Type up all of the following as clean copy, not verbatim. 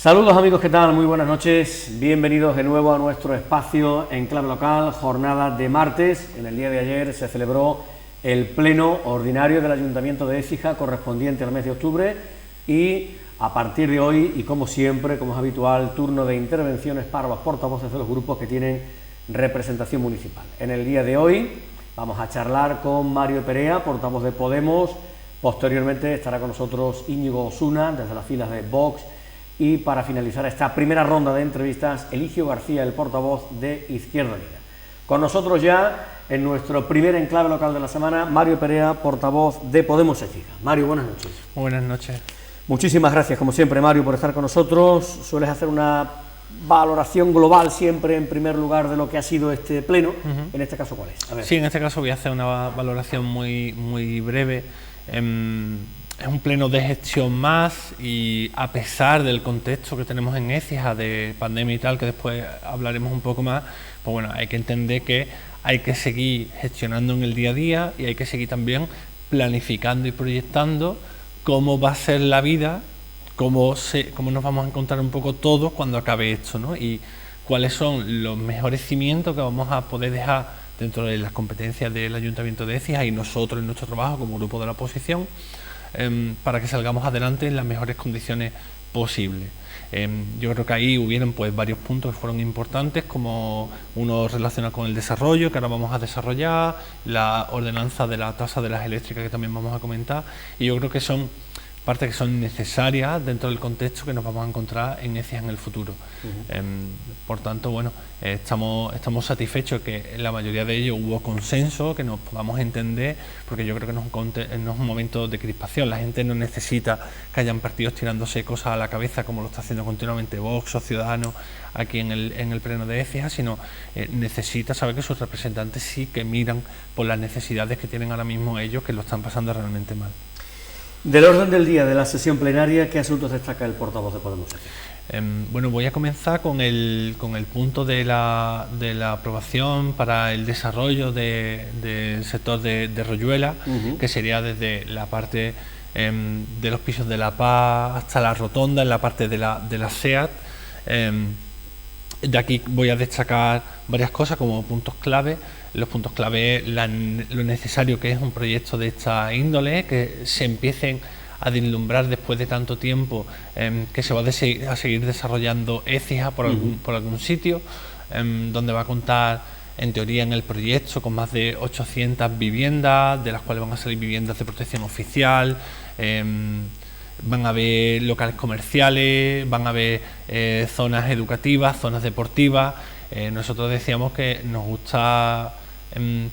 Saludos amigos, ¿qué tal? Muy buenas noches, bienvenidos de nuevo a nuestro espacio en clave local, jornada de martes. En el día de ayer se celebró el pleno ordinario del Ayuntamiento de Écija correspondiente al mes de octubre y a partir de hoy, y como siempre, como es habitual, turno de intervenciones para los portavoces de los grupos que tienen representación municipal. En el día de hoy vamos a charlar con Mario Perea, portavoz de Podemos. Posteriormente estará con nosotros Íñigo Osuna, desde las filas de Vox. Y para finalizar esta primera ronda de entrevistas, Eligio García, el portavoz de Izquierda Unida. Con nosotros ya, en nuestro primer enclave local de la semana, Mario Perea, portavoz de Podemos Écija. Mario, buenas noches. Buenas noches. Muchísimas gracias, como siempre, Mario, por estar con nosotros. Sueles hacer una valoración global siempre, en primer lugar, de lo que ha sido este pleno. En este caso, ¿cuál es? A ver. Sí, en este caso voy a hacer una valoración muy breve. Es un pleno de gestión más y a pesar del contexto que tenemos en Écija de pandemia y tal, que después hablaremos un poco más, pues bueno, hay que entender que hay que seguir gestionando en el día a día y hay que seguir también planificando y proyectando cómo va a ser la vida, cómo nos vamos a encontrar un poco todos cuando acabe esto, ¿no? Y cuáles son los mejores cimientos que vamos a poder dejar dentro de las competencias del Ayuntamiento de Écija y nosotros en nuestro trabajo como grupo de la oposición, para que salgamos adelante en las mejores condiciones posibles. Yo creo que ahí hubieron pues varios puntos que fueron importantes, como uno relacionado con el desarrollo, que ahora vamos a desarrollar, la ordenanza de la tasa de las eléctricas, que también vamos a comentar, y yo creo que son partes que son necesarias dentro del contexto que nos vamos a encontrar en Écija en el futuro. Por tanto, bueno, estamos satisfechos que en la mayoría de ellos hubo consenso, que nos podamos entender, porque yo creo que no es un momento de crispación. La gente no necesita que hayan partidos tirándose cosas a la cabeza como lo está haciendo continuamente Vox o Ciudadanos aquí en el pleno de Écija, sino necesita saber que sus representantes sí que miran por las necesidades que tienen ahora mismo ellos, que lo están pasando realmente mal. Del orden del día de la sesión plenaria, ¿qué asuntos destaca el portavoz de Podemos Écija? Bueno, voy a comenzar con el punto de la aprobación para el desarrollo del sector de Royuela, que sería desde la parte de los pisos de La Paz hasta la rotonda, en la parte de la SEAT. De aquí voy a destacar varias cosas como puntos clave. Los puntos clave es lo necesario que es un proyecto de esta índole, que se empiecen a vislumbrar después de tanto tiempo, que se va a seguir desarrollando Écija por algún sitio, donde va a contar, en teoría, en el proyecto con más de 800 viviendas, de las cuales van a salir viviendas de protección oficial, van a haber locales comerciales, van a haber zonas educativas, zonas deportivas. Nosotros decíamos que nos gusta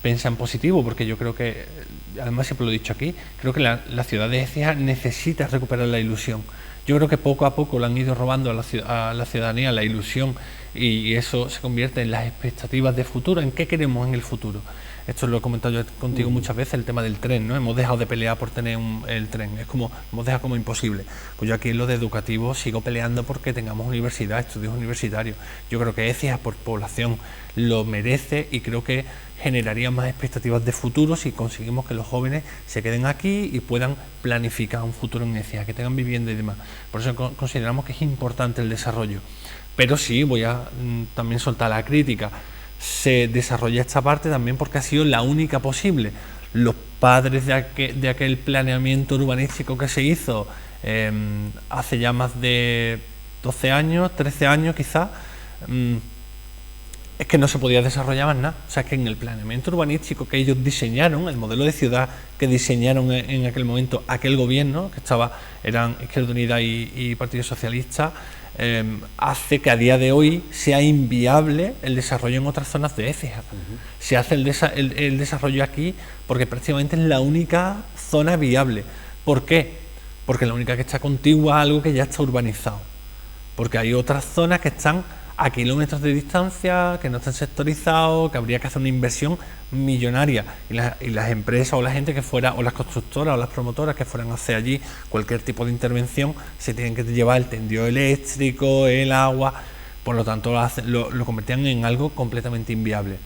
pensar en positivo, porque yo creo que, además siempre lo he dicho aquí, creo que la ciudad de Écija necesita recuperar la ilusión. Yo creo que poco a poco le han ido robando a la ciudadanía la ilusión, y eso se convierte en las expectativas de futuro, en qué queremos en el futuro. Esto lo he comentado yo contigo muchas veces, el tema del tren, ¿no? Hemos dejado de pelear por tener el tren, hemos dejado como imposible. Pues yo aquí en lo de educativo sigo peleando porque tengamos universidad, estudios universitarios. Yo creo que Écija por población lo merece y creo que generaría más expectativas de futuro si conseguimos que los jóvenes se queden aquí y puedan planificar un futuro en Écija, que tengan vivienda y demás. Por eso consideramos que es importante el desarrollo. Pero sí, voy a también soltar la crítica. Se desarrolla esta parte también porque ha sido la única posible. Los padres de aquel planeamiento urbanístico que se hizo hace ya más de 12 años, 13 años quizás, es que no se podía desarrollar más nada. O sea, que en el planeamiento urbanístico que ellos diseñaron, el modelo de ciudad que diseñaron en aquel momento aquel gobierno, que eran Izquierda Unida y Partido Socialista, hace que a día de hoy sea inviable el desarrollo en otras zonas de Écija. Se hace el desarrollo aquí porque prácticamente es la única zona viable. ¿Por qué? Porque es la única que está contigua a algo que ya está urbanizado. Porque hay otras zonas que están a kilómetros de distancia, que no están sectorizados, que habría que hacer una inversión millonaria, y las empresas o la gente que fuera, o las constructoras o las promotoras que fueran a hacer allí cualquier tipo de intervención, se tienen que llevar el tendido eléctrico, el agua. Por lo tanto lo convertían en algo completamente inviable.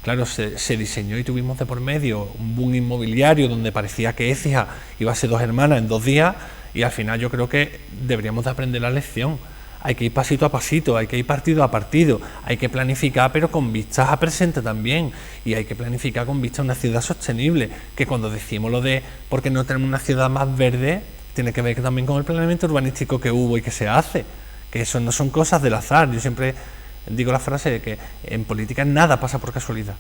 Claro, se diseñó y tuvimos de por medio un boom inmobiliario donde parecía que Écija iba a ser dos hermanas en 2 días, y al final yo creo que deberíamos de aprender la lección. hay que ir pasito a pasito, hay que ir partido a partido, hay que planificar pero con vistas a presente también, y hay que planificar con vistas a una ciudad sostenible, que cuando decimos lo de por qué no tenemos una ciudad más verde, tiene que ver también con el planeamiento urbanístico que hubo y que se hace, que eso no son cosas del azar. Yo siempre digo la frase de que en política nada pasa por casualidad.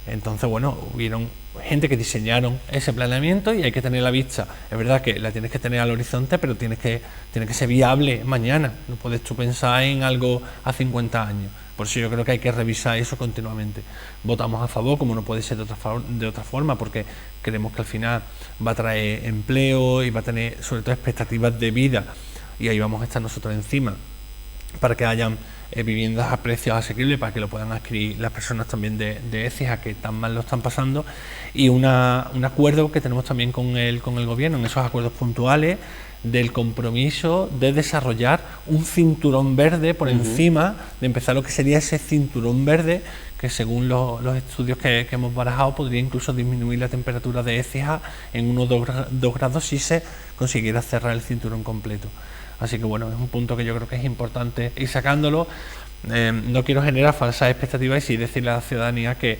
Entonces, bueno, hubieron gente que diseñaron ese planeamiento y hay que tener la vista. Es verdad que la tienes que tener al horizonte, pero tiene que ser viable mañana. No puedes tú pensar en algo a 50 años. Por eso yo creo que hay que revisar eso continuamente. Votamos a favor, como no puede ser de otra forma, porque creemos que al final va a traer empleo y va a tener sobre todo expectativas de vida. Y ahí vamos a estar nosotros encima, para que hayan viviendas a precios asequibles, para que lo puedan adquirir las personas también de Écija, que tan mal lo están pasando, y un acuerdo que tenemos también con el gobierno, en esos acuerdos puntuales, del compromiso de desarrollar un cinturón verde por encima de empezar lo que sería ese cinturón verde, que según los estudios que hemos barajado podría incluso disminuir la temperatura de Écija en 1 o 2 grados si se consiguiera cerrar el cinturón completo. Así que bueno, es un punto que yo creo que es importante ir sacándolo. No quiero generar falsas expectativas y sí decirle a la ciudadanía que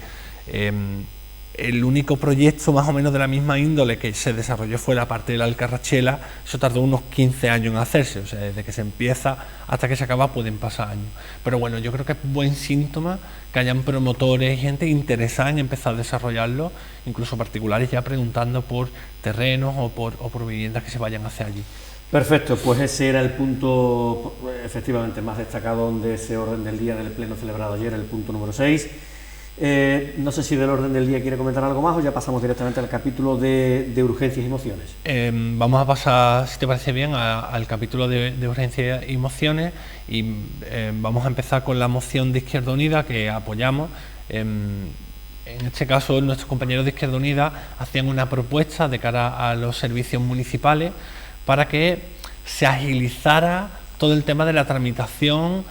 el único proyecto más o menos de la misma índole que se desarrolló fue la parte de la Alcarrachela. Eso tardó unos 15 años en hacerse, o sea, desde que se empieza hasta que se acaba pueden pasar años. Pero bueno, yo creo que es buen síntoma que hayan promotores y gente interesada en empezar a desarrollarlo, incluso particulares ya preguntando por terrenos o por viviendas que se vayan hacia allí. Perfecto, pues ese era el punto efectivamente más destacado de ese orden del día del pleno celebrado ayer, el punto número 6. No sé si del orden del día quiere comentar algo más o ya pasamos directamente al capítulo de urgencias y mociones. Vamos a pasar, si te parece bien, al capítulo de urgencias y mociones y vamos a empezar con la moción de Izquierda Unida que apoyamos. En este caso, nuestros compañeros de Izquierda Unida hacían una propuesta de cara a los servicios municipales para que se agilizara todo el tema de la tramitación,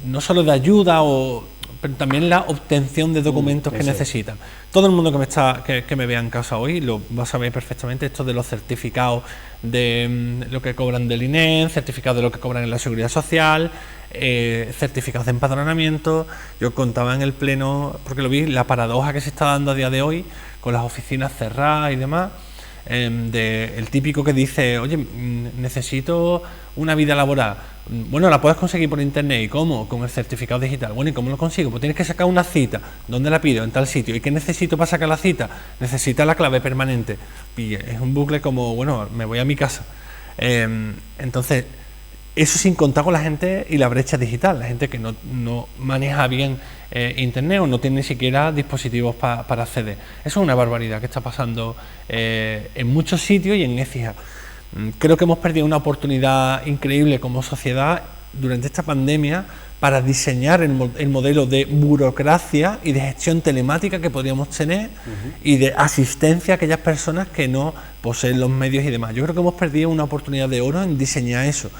no solo de ayuda, pero también la obtención de documentos que necesitan. Todo el mundo que me vea en casa hoy lo va a saber perfectamente, esto de los certificados de lo que cobran del INEM, certificados de lo que cobran en la Seguridad Social, certificados de empadronamiento. Yo contaba en el pleno, porque lo vi, la paradoja que se está dando a día de hoy con las oficinas cerradas y demás. El típico que dice, oye, necesito una vida laboral. Bueno, la puedes conseguir por internet. ¿Y cómo? Con el certificado digital. Bueno, ¿y cómo lo consigo? Pues tienes que sacar una cita. ¿Dónde la pido? En tal sitio. ¿Y qué necesito para sacar la cita? Necesita la clave permanente. Y es un bucle como, bueno, me voy a mi casa. Entonces, eso sin contar con la gente y la brecha digital, la gente que no maneja bien internet o no tiene ni siquiera dispositivos para acceder. Eso es una barbaridad que está pasando en muchos sitios y en Écija. Creo que hemos perdido una oportunidad increíble como sociedad durante esta pandemia para diseñar el modelo de burocracia y de gestión telemática que podríamos tener y de asistencia a aquellas personas que no poseen los medios y demás. Yo creo que hemos perdido una oportunidad de oro en diseñar eso.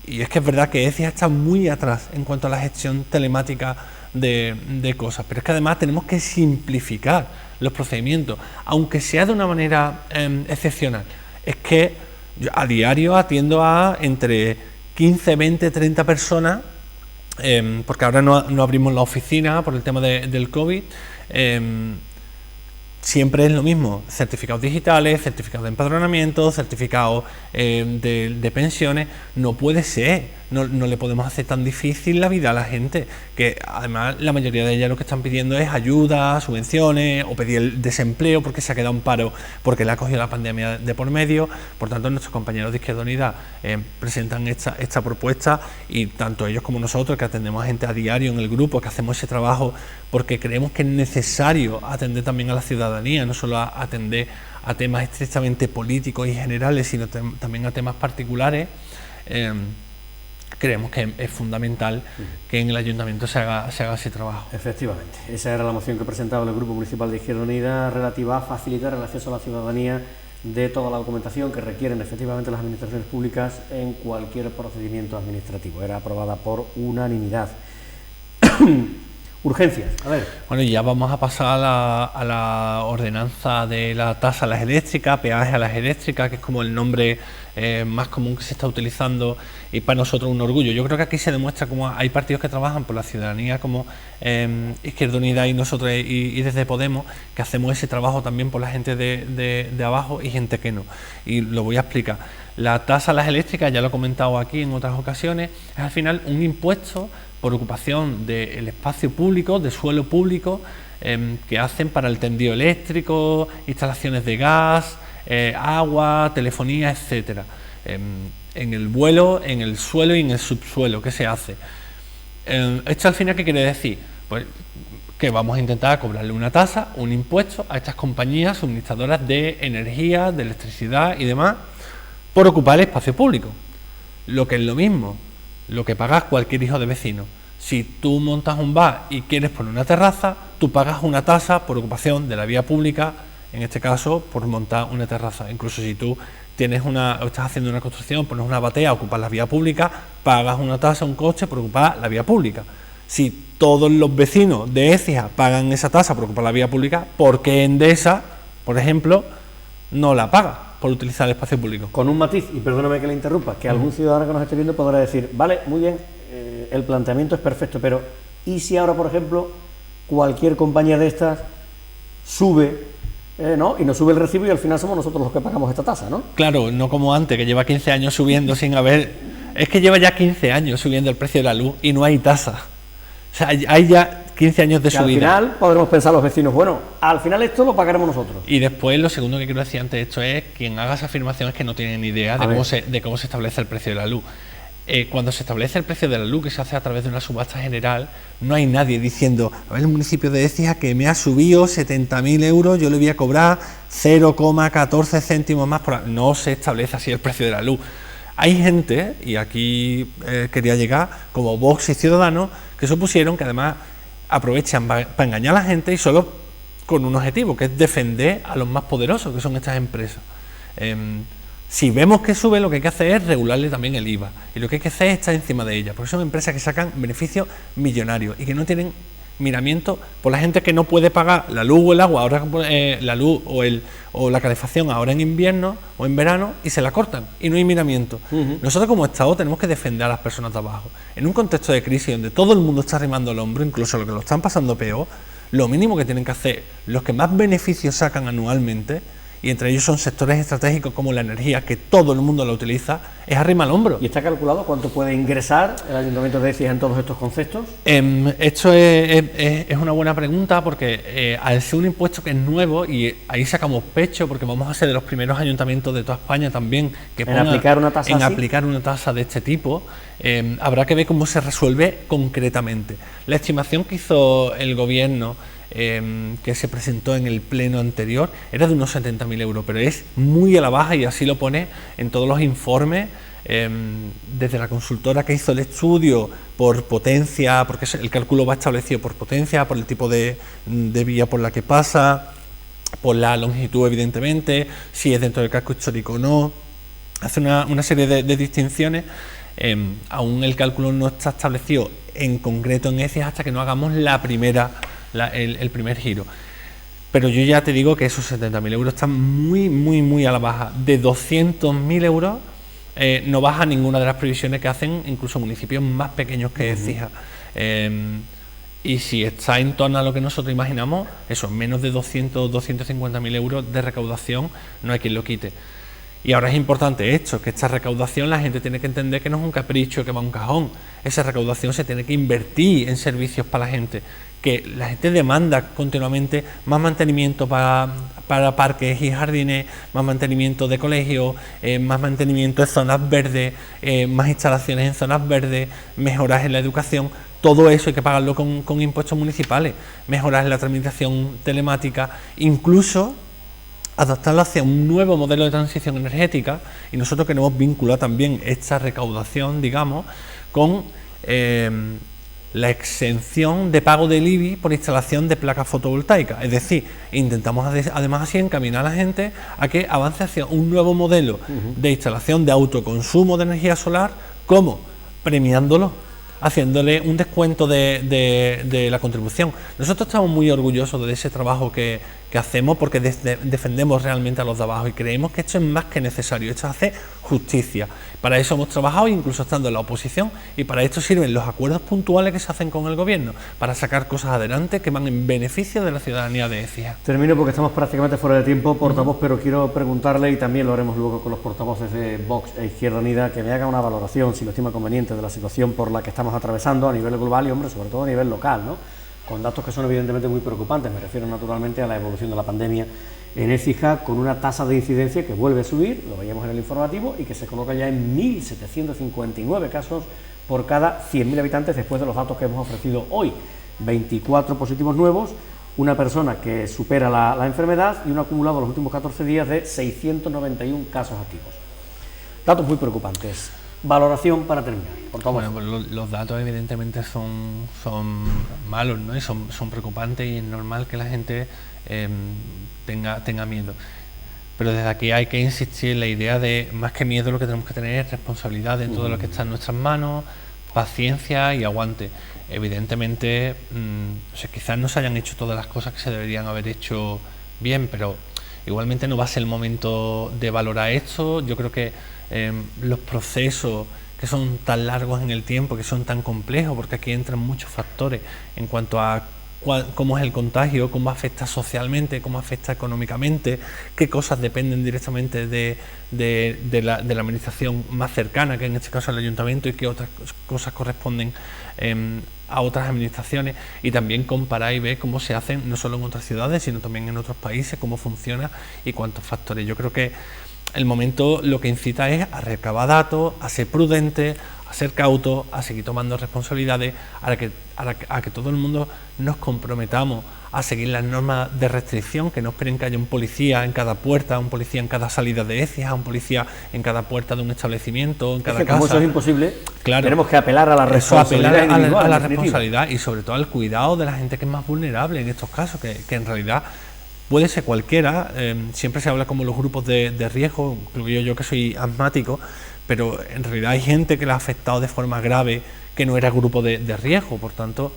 Y es que es verdad que Écija está muy atrás en cuanto a la gestión telemática de cosas, pero es que además tenemos que simplificar los procedimientos, aunque sea de una manera excepcional. Es que yo a diario atiendo a entre 15, 20, 30 personas, porque ahora no abrimos la oficina por el tema del COVID. Siempre es lo mismo, certificados digitales, certificados de empadronamiento, certificados de pensiones. No puede ser, no le podemos hacer tan difícil la vida a la gente, que además la mayoría de ellas lo que están pidiendo es ayuda, subvenciones o pedir el desempleo porque se ha quedado en paro, porque le ha cogido la pandemia de por medio. Por tanto, nuestros compañeros de Izquierda Unida presentan esta propuesta y tanto ellos como nosotros, que atendemos a gente a diario en el grupo, que hacemos ese trabajo porque creemos que es necesario atender también a la ciudadanía, no solo a atender a temas estrictamente políticos y generales, sino también a temas particulares. Creemos que es fundamental que en el ayuntamiento se haga ese trabajo. Efectivamente, esa era la moción que presentaba el Grupo Municipal de Izquierda Unida relativa a facilitar el acceso a la ciudadanía de toda la documentación que requieren efectivamente las administraciones públicas en cualquier procedimiento administrativo. Era aprobada por unanimidad. urgencias. A ver. Bueno, ya vamos a pasar a la ordenanza de la tasa a las eléctricas, peaje a las eléctricas, que es como el nombre más común que se está utilizando y para nosotros un orgullo. Yo creo que aquí se demuestra cómo hay partidos que trabajan por la ciudadanía como Izquierda Unida y nosotros y desde Podemos, que hacemos ese trabajo también por la gente de abajo y gente que no. Y lo voy a explicar. La tasa a las eléctricas, ya lo he comentado aquí en otras ocasiones, es al final un impuesto por ocupación del espacio público, de suelo público, que hacen para el tendido eléctrico, instalaciones de gas, agua, telefonía, etcétera. En el vuelo, en el suelo y en el subsuelo, ¿qué se hace? ¿Esto al final qué quiere decir? Pues que vamos a intentar cobrarle una tasa, un impuesto a estas compañías suministradoras de energía, de electricidad y demás, por ocupar el espacio público. Lo que es lo mismo, lo que pagas cualquier hijo de vecino. Si tú montas un bar y quieres poner una terraza, tú pagas una tasa por ocupación de la vía pública, en este caso por montar una terraza. Incluso si tú estás haciendo una construcción, pones una batea, ocupas la vía pública, pagas una tasa, un coste por ocupar la vía pública. Si todos los vecinos de Écija pagan esa tasa por ocupar la vía pública, ¿por qué Endesa, por ejemplo, no la paga por utilizar el espacio público? Con un matiz, y perdóname que le interrumpa, que algún ciudadano que nos esté viendo podrá decir, vale, muy bien, el planteamiento es perfecto, pero ¿y si ahora, por ejemplo, cualquier compañía de estas sube, ¿no? Y nos sube el recibo y al final somos nosotros los que pagamos esta tasa, ¿no? Claro, no como antes, que lleva 15 años subiendo sin haber... Es que lleva ya 15 años subiendo el precio de la luz y no hay tasa. O sea, hay ya 15 años de subida. Al final podremos pensar los vecinos, bueno, al final esto lo pagaremos nosotros. Y después, lo segundo que quiero decir antes de esto es, quien haga esa afirmación es que no tiene ni idea de cómo se establece el precio de la luz. Cuando se establece el precio de la luz, que se hace a través de una subasta general, no hay nadie diciendo, a ver, el municipio de Écija que me ha subido 70.000 euros, yo le voy a cobrar 0,14 céntimos más por... No se establece así el precio de la luz. Hay gente, y aquí quería llegar, como Vox y Ciudadanos, que supusieron que además aprovechan para engañar a la gente y solo con un objetivo, que es defender a los más poderosos, que son estas empresas. Si vemos que sube, lo que hay que hacer es regularle también el IVA, y lo que hay que hacer es estar encima de ella, porque son empresas que sacan beneficios millonarios y que no tienen miramiento por la gente que no puede pagar la luz o el agua, ahora la luz o la calefacción ahora en invierno o en verano, y se la cortan y no hay miramiento. Nosotros como Estado tenemos que defender a las personas de abajo. En un contexto de crisis donde todo el mundo está arrimando el hombro, incluso los que lo están pasando peor, lo mínimo que tienen que hacer los que más beneficios sacan anualmente, y entre ellos son sectores estratégicos como la energía, que todo el mundo la utiliza, es arrimar el hombro. ¿Y está calculado cuánto puede ingresar el Ayuntamiento de Écija en todos estos conceptos? Esto es una buena pregunta, porque al ser un impuesto que es nuevo, y ahí sacamos pecho, porque vamos a ser de los primeros ayuntamientos de toda España también que pongan aplicar una tasa aplicar una tasa de este tipo, habrá que ver cómo se resuelve concretamente. La estimación que hizo el gobierno, que se presentó en el pleno anterior, era de unos 70.000 euros, pero es muy a la baja, y así lo pone en todos los informes, desde la consultora que hizo el estudio por potencia, porque el cálculo va establecido por potencia, por el tipo de vía por la que pasa, por la longitud evidentemente, si es dentro del casco histórico o no, hace una serie de distinciones. Aún el cálculo no está establecido en concreto en Écija hasta que no hagamos el primer giro. Pero yo ya te digo que esos 70.000 euros están muy a la baja. De 200.000 euros no baja ninguna de las previsiones que hacen incluso municipios más pequeños que Écija. Y si está en torno a lo que nosotros imaginamos, eso, menos de 250.000 euros de recaudación, no hay quien lo quite. Y ahora es importante esto, que esta recaudación la gente tiene que entender que no es un capricho que va a un cajón. Esa recaudación se tiene que invertir en servicios para la gente, que la gente demanda continuamente más mantenimiento para parques y jardines, más mantenimiento de colegios, más mantenimiento de zonas verdes, más instalaciones en zonas verdes, mejoras en la educación. Todo eso hay que pagarlo con impuestos municipales, mejoras en la tramitación telemática, incluso adaptarlo hacia un nuevo modelo de transición energética, y nosotros queremos vincular también esta recaudación, digamos, con la exención de pago del IBI por instalación de placas fotovoltaicas. Es decir, intentamos además así encaminar a la gente a que avance hacia un nuevo modelo de instalación de autoconsumo de energía solar, como premiándolo haciéndole un descuento de la contribución. Nosotros estamos muy orgullosos de ese trabajo que hacemos, porque defendemos realmente a los de abajo y creemos que esto es más que necesario, esto hace justicia. Para eso hemos trabajado, incluso estando en la oposición, y para esto sirven los acuerdos puntuales que se hacen con el gobierno, para sacar cosas adelante que van en beneficio de la ciudadanía de Écija. Termino porque estamos prácticamente fuera de tiempo, portavoz, pero quiero preguntarle, y también lo haremos luego con los portavoces de Vox e Izquierda Unida, que me haga una valoración, si lo estima conveniente, de la situación por la que estamos atravesando a nivel global y, hombre, sobre todo a nivel local, ¿no? Con datos que son evidentemente muy preocupantes. Me refiero naturalmente a la evolución de la pandemia en Écija, con una tasa de incidencia que vuelve a subir, lo veíamos en el informativo, y que se coloca ya en 1.759 casos por cada 100.000 habitantes, después de los datos que hemos ofrecido hoy. 24 positivos nuevos, una persona que supera la enfermedad y un acumulado en los últimos 14 días de 691 casos activos. Datos muy preocupantes. Valoración para terminar, por favor. Bueno, pues los datos evidentemente son malos, ¿no? Y son preocupantes, y es normal que la gente tenga miedo. Pero desde aquí hay que insistir en la idea de, más que miedo, lo que tenemos que tener es responsabilidad dentro de lo que está en nuestras manos, paciencia y aguante. Evidentemente, o sea, quizás no se hayan hecho todas las cosas que se deberían haber hecho bien, pero igualmente no va a ser el momento de valorar esto. Yo creo que los procesos que son tan largos en el tiempo, que son tan complejos, porque aquí entran muchos factores en cuanto a cómo es el contagio, cómo afecta socialmente, cómo afecta económicamente, qué cosas dependen directamente de la administración más cercana, que en este caso es el ayuntamiento, y qué otras cosas corresponden a otras administraciones, y también comparar y ver cómo se hacen no solo en otras ciudades, sino también en otros países, cómo funciona y cuántos factores. Yo creo que el momento lo que incita es a recabar datos, a ser prudente, a ser cautos, a seguir tomando responsabilidades, a que todo el mundo nos comprometamos a seguir las normas de restricción, que no esperen que haya un policía en cada puerta, un policía en cada salida de Écija, un policía en cada puerta de un establecimiento, en cada casa. Como eso es imposible, claro, tenemos que apelar a la responsabilidad individual, a la responsabilidad, y sobre todo al cuidado de la gente que es más vulnerable en estos casos, que en realidad puede ser cualquiera. Siempre se habla como los grupos de riesgo, incluyo yo que soy asmático, pero en realidad hay gente que le ha afectado de forma grave que no era grupo de riesgo. Por tanto,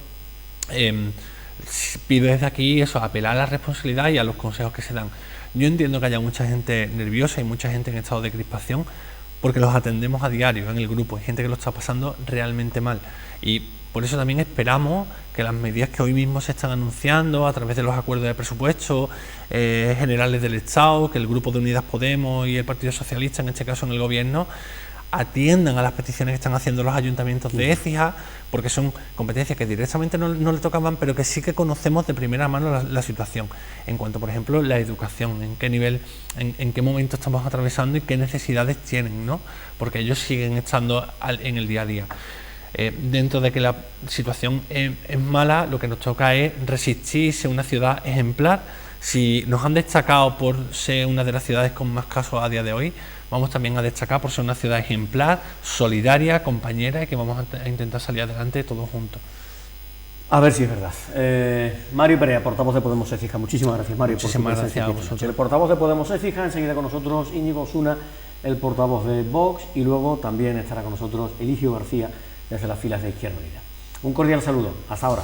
pido desde aquí eso, apelar a la responsabilidad y a los consejos que se dan. Yo entiendo que haya mucha gente nerviosa y mucha gente en estado de crispación, porque los atendemos a diario en el grupo. Hay gente que lo está pasando realmente mal, y por eso también esperamos que las medidas que hoy mismo se están anunciando a través de los acuerdos de presupuesto generales del Estado, que el grupo de Unidas Podemos y el Partido Socialista, en este caso en el gobierno, atiendan a las peticiones que están haciendo los ayuntamientos de Écija, porque son competencias que directamente no le tocaban, pero que sí que conocemos de primera mano la situación. En cuanto, por ejemplo, la educación, en qué nivel, en qué momento estamos atravesando y qué necesidades tienen, ¿no? Porque ellos siguen estando en el día a día. Dentro de que la situación es mala, lo que nos toca es resistir, ser una ciudad ejemplar. Si nos han destacado por ser una de las ciudades con más casos a día de hoy, vamos también a destacar por ser una ciudad ejemplar, solidaria, compañera, y que vamos a intentar salir adelante todos juntos. A ver si es verdad. Mario Perea, portavoz de Podemos Écija. Muchísimas gracias, Mario. Muchísimas gracias a vosotros. El portavoz de Podemos Écija, enseguida con nosotros Íñigo Osuna, el portavoz de Vox, y luego también estará con nosotros Eligio García, desde las filas de Izquierda Unida. Un cordial saludo. Hasta ahora.